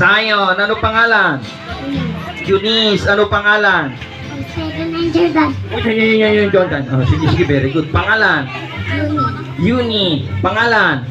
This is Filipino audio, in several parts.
Zion, ano pangalan? Eunice, ano pangalan? Second and Jordan. Yan, Jordan. Oh, sige, very good. Pangalan? Uni. Pangalan?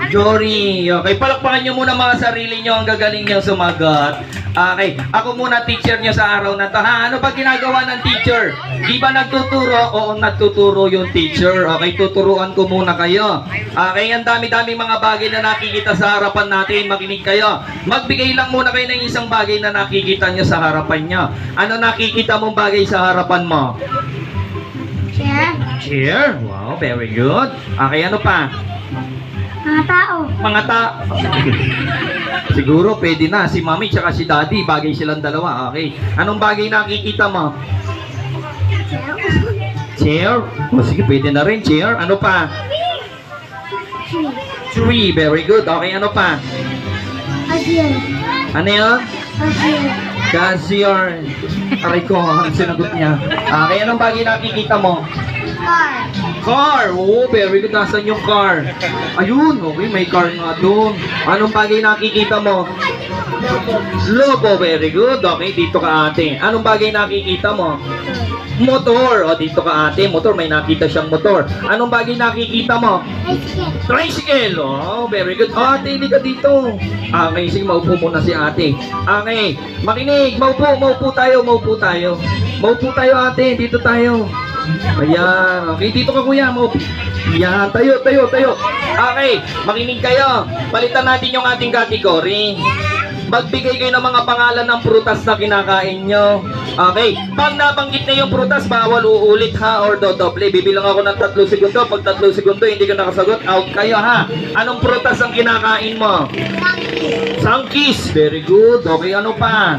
Jory. Okay, palakpakan nyo muna mga sarili nyo. Ang gagaling nyo sumagot. Okay, ako muna teacher nyo sa araw na to. Ha? Ano ba ginagawa ng teacher? Di ba nagtuturo? Oo, nagtuturo yung teacher. Okay, tuturuan ko muna kayo. Okay, ang dami-dami mga bagay na nakikita sa harapan natin. Makinig kayo. Magbigay lang muna kayo ng isang bagay na nakikita nyo sa harapan nyo. Ano nakikita mong bagay sa harapan mo? Chair. Chair? Wow, very good. Okay, ano pa? Mga tao. Mga siguro pwede na si mami tsaka si daddy, bagay silang dalawa. Okay, anong bagay nakikita mo? Chair? O sige, pwede na rin chair. Ano pa? Tree. Very good. Okay, ano pa? Cashier. Ano yun? Cashier. Cashier. Aray ko, ang sinagot niya. Okay, anong bagay nakikita mo? Car. Car! Oo, very good. Nasaan yung car? Ayun, okay, may car nga doon. Anong bagay nakikita mo? Lobo, very good. Okay, dito ka ate. Anong bagay nakikita mo? Motor. O, dito ka ate. Motor, may nakita siyang motor. Anong bagay nakikita mo? Tricycle. Tricycle. Oh, very good. Oh, ate, hindi ka dito. Okay, sige, maupo muna si ate. Okay, makinig. Maupo tayo. Maupo tayo ate. Dito tayo. Ayan. Okay, dito ka kuya. Maupo. Yan, tayo. Okay, makinig kayo. Palitan natin yung ating category. Magbigay kayo ng mga pangalan ng prutas na kinakain nyo. Okay, pag nabanggit na yung prutas, bawal uulit ha, or dodoble. Bibilang ako ng 3 segundo. Pag 3 segundo, hindi ka nakasagot, out kayo ha. Anong prutas ang kinakain mo? Sangkis. Very good. Okay, ano pa?